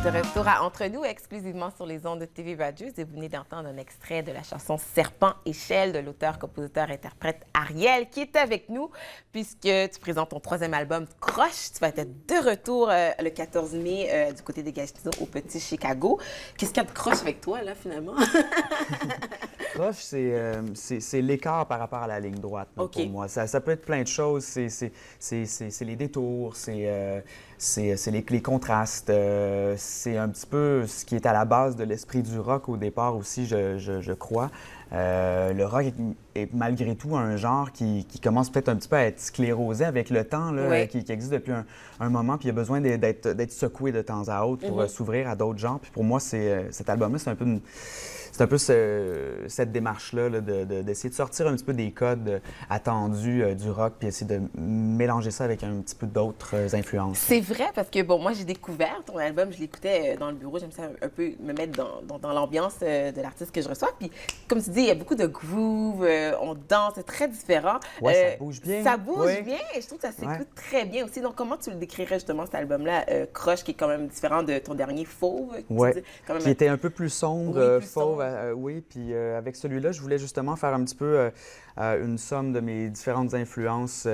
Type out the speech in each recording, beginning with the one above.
De retour à Entre nous, exclusivement sur les ondes de TV Radieuse, et vous venez d'entendre un extrait de la chanson Serpent Échelle de l'auteur, compositeur, interprète Ariel, qui est avec nous, puisque tu présentes ton troisième album, Croche. Tu vas être de retour le 14 mai du côté des Gatineaux au Petit Chicago. Qu'est-ce qu'il y a de croche avec toi, là, finalement? Croche, c'est l'écart par rapport à la ligne droite, pour moi. Ça peut être plein de choses. C'est les détours, c'est les contrastes. C'est un petit peu ce qui est à la base de l'esprit du rock au départ aussi, je crois. Le rock est malgré tout un genre qui commence peut-être un petit peu à être sclérosé avec le temps, là, oui. qui existe depuis un moment, puis il a besoin d'être secoué de temps à autre pour s'ouvrir à d'autres genres. Puis pour moi, cet album-là, c'est un peu cette démarche-là d'essayer de sortir un petit peu des codes attendus du rock puis essayer de mélanger ça avec un petit peu d'autres influences. C'est vrai parce que, bon, moi, j'ai découvert ton album, je l'écoutais dans le bureau, j'aime ça un peu me mettre dans l'ambiance de l'artiste que je reçois. Puis, comme tu dis, il y a beaucoup de groove, on danse, c'est très différent. Oui, ça bouge bien. Ça bouge bien et je trouve que ça s'écoute très bien aussi. Donc, comment tu le décrirais justement, cet album-là, Croche, qui est quand même différent de ton dernier Fauve? Qui était un peu plus sombre, plus Fauve. sombre. Oui, puis avec celui-là, je voulais justement faire un petit peu une somme de mes différentes influences.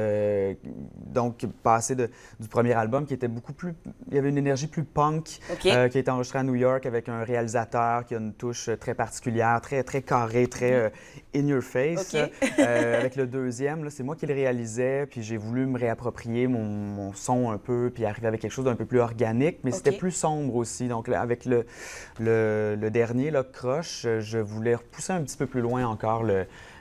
Donc, passer du premier album qui était beaucoup plus... Il y avait une énergie plus punk, qui a été enregistré à New York avec un réalisateur qui a une touche très particulière, très, très carrée, très in your face. Avec le deuxième, là, c'est moi qui le réalisais, puis j'ai voulu me réapproprier mon son un peu, puis arriver avec quelque chose d'un peu plus organique, mais c'était plus sombre aussi. Donc, là, avec le dernier, là, Croche, je voulais repousser un petit peu plus loin encore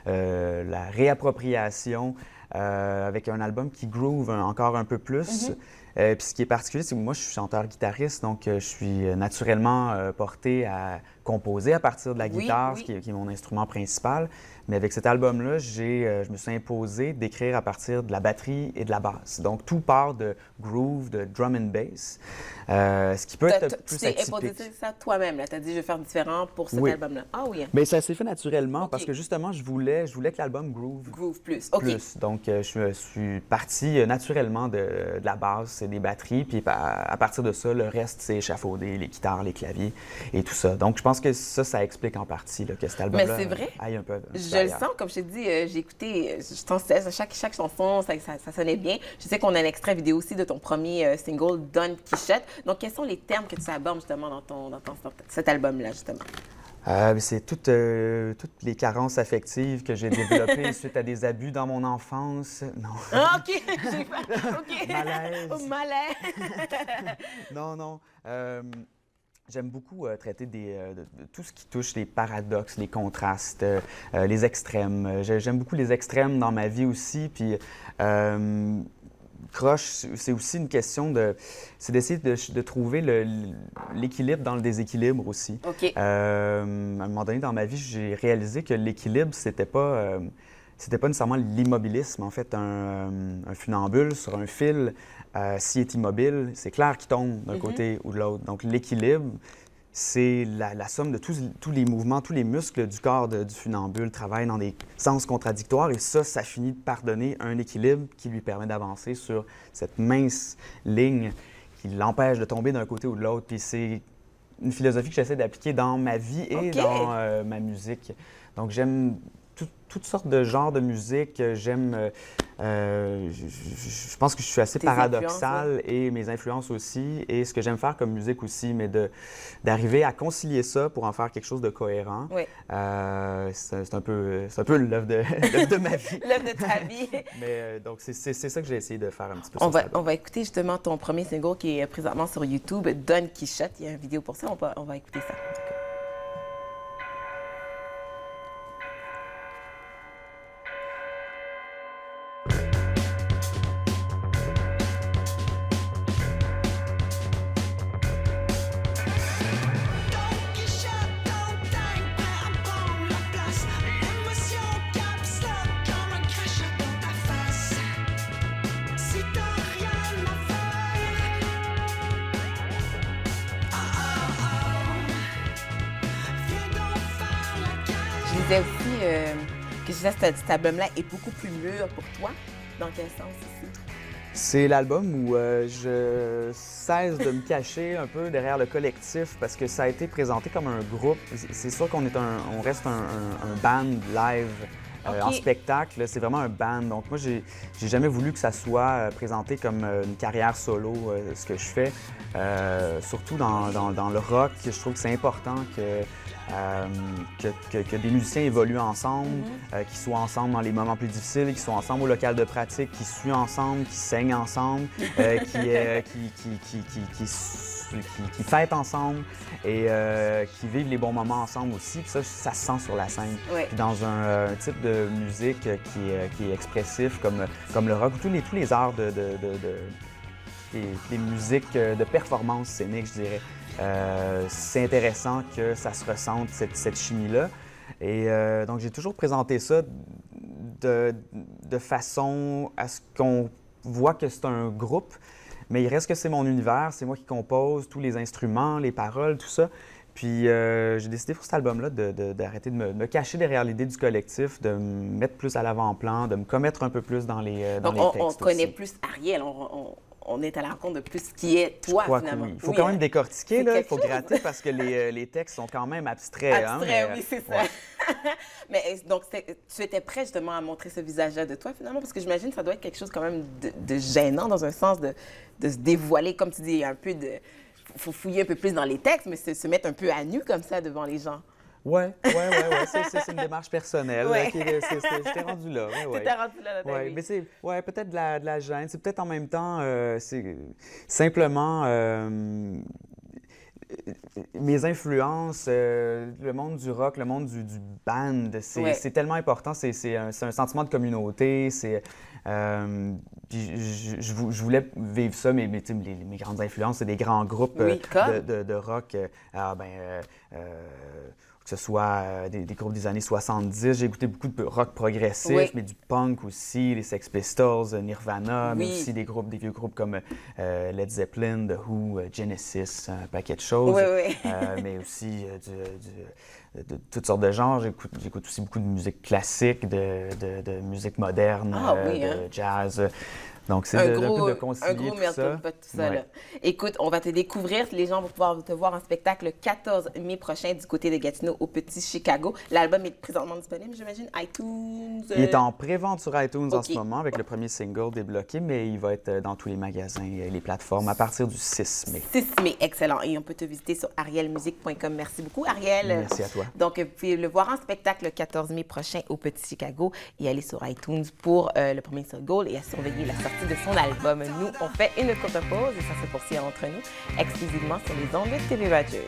la réappropriation avec un album qui groove encore un peu plus. Puis ce qui est particulier, c'est que moi, je suis chanteur-guitariste, donc je suis naturellement porté à composer à partir de la guitare, qui est mon instrument principal. Mais avec cet album-là, je me suis imposé d'écrire à partir de la batterie et de la basse. Donc, tout part de groove, de drum and bass, ce qui peut être plus atypique. Tu t'es imposé ça toi-même, là. Tu as dit, je vais faire différent pour cet album-là. Ah oui. Mais ça s'est fait naturellement parce que, justement, je voulais que l'album groove. Groove plus. Donc, je suis parti naturellement de la basse et des batteries. Puis, à partir de ça, le reste, c'est échafaudé, les guitares, les claviers et tout ça. Donc, je pense que ça explique en partie là, que cet album-là aille un peu. Je le sens, comme je t'ai dit, j'ai écouté, chaque chanson, ça sonnait bien. Je sais qu'on a un extrait vidéo aussi de ton premier single, Don Quichotte. Donc, quels sont les termes que tu abordes justement dans cet album-là, justement? C'est toutes les carences affectives que j'ai développées suite à des abus dans mon enfance. Non. Ah, OK! J'ai pas... OK! Malaise. Oh, malaise! Non. J'aime beaucoup traiter de tout ce qui touche les paradoxes, les contrastes, les extrêmes. J'aime beaucoup les extrêmes dans ma vie aussi. Puis, Croche, c'est aussi une question c'est d'essayer de trouver l'équilibre dans le déséquilibre aussi. À un moment donné dans ma vie, j'ai réalisé que l'équilibre, c'était pas nécessairement l'immobilisme. En fait, un funambule sur un fil, s'il est immobile, c'est clair qu'il tombe d'un côté ou de l'autre. Donc, l'équilibre, c'est la somme de tous les mouvements, tous les muscles du corps du funambule travaillent dans des sens contradictoires et ça finit par donner un équilibre qui lui permet d'avancer sur cette mince ligne qui l'empêche de tomber d'un côté ou de l'autre. Puis c'est une philosophie que j'essaie d'appliquer dans ma vie et dans ma musique. Donc, j'aime toutes sortes de genres de musique. J'aime... je pense que je suis assez paradoxal et mes influences aussi. Et ce que j'aime faire comme musique aussi, mais d'arriver à concilier ça pour en faire quelque chose de cohérent. C'est un peu l'œuvre de ma vie. L'œuvre de ta vie. Mais donc, c'est ça que j'ai essayé de faire un petit peu. On va écouter justement ton premier single qui est présentement sur YouTube, Don Quichotte. Il y a une vidéo pour ça. On va écouter ça. Je disais aussi que cet album-là est beaucoup plus mûr pour toi. Dans quel sens aussi? C'est l'album où je cesse de me cacher un peu derrière le collectif parce que ça a été présenté comme un groupe. C'est sûr on reste un band live en spectacle. C'est vraiment un band. Donc moi, j'ai jamais voulu que ça soit présenté comme une carrière solo, ce que je fais. Surtout dans le rock, je trouve que c'est important que des musiciens évoluent ensemble, qu'ils soient ensemble dans les moments plus difficiles, qu'ils soient ensemble au local de pratique, qu'ils suent ensemble, qu'ils saignent ensemble, qui fêtent ensemble et qui vivent les bons moments ensemble aussi. Puis ça se sent sur la scène. Ouais. Puis dans un type de musique qui est expressif comme le rock, ou tous les arts des musiques de performance scénique, je dirais. C'est intéressant que ça se ressente, cette chimie-là. Et donc, j'ai toujours présenté ça de façon à ce qu'on voit que c'est un groupe, mais il reste que c'est mon univers, c'est moi qui compose tous les instruments, les paroles, tout ça. Puis j'ai décidé pour cet album-là d'arrêter de me cacher derrière l'idée du collectif, de me mettre plus à l'avant-plan, de me commettre un peu plus dans les textes. Donc, on connaît aussi. plus Ariel, on est à la rencontre de plus ce qui est toi, finalement. Oui. Il faut quand même décortiquer, il faut chose. gratter parce que les textes sont quand même abstraits. Abstrait, oui, c'est ça. Ouais. Mais donc, tu étais prêt justement à montrer ce visage-là de toi, finalement, parce que j'imagine que ça doit être quelque chose quand même de gênant, dans un sens de se dévoiler, comme tu dis, un peu de... faut fouiller un peu plus dans les textes, mais se mettre un peu à nu comme ça devant les gens. Oui. C'est une démarche personnelle. Ouais. J'étais rendu là. Ouais. T'étais rendu là, dans ta vie. Mais c'est peut-être de la gêne. C'est peut-être en même temps, c'est simplement mes influences, le monde du rock, le monde du band, c'est tellement important. C'est un sentiment de communauté. Puis je voulais vivre ça, mais mes grandes influences, c'est des grands groupes de rock. Que ce soit des groupes des années 70. J'ai écouté beaucoup de rock progressif, mais du punk aussi, les Sex Pistols, Nirvana, mais aussi des vieux groupes comme Led Zeppelin, The Who, Genesis, un paquet de choses. Mais aussi de toutes sortes de genres. J'écoute aussi beaucoup de musique classique, de musique moderne, de jazz. Donc, c'est de concilier un gros tout melting pot, tout ça. Là. Écoute, on va te découvrir. Les gens vont pouvoir te voir en spectacle le 14 mai prochain du côté de Gatineau au Petit Chicago. L'album est présentement disponible, j'imagine, iTunes? Il est en pré-vente sur iTunes en ce moment avec le premier single débloqué, mais il va être dans tous les magasins et les plateformes à partir du 6 mai. 6 mai, excellent. Et on peut te visiter sur arielmusique.com. Merci beaucoup, Ariel. Merci à toi. Donc, vous pouvez le voir en spectacle le 14 mai prochain au Petit Chicago et aller sur iTunes pour le premier single et à surveiller la sortie de son album. Nous, on fait une courte pause et ça se poursuit entre nous exclusivement sur les ondes de TV Rogers.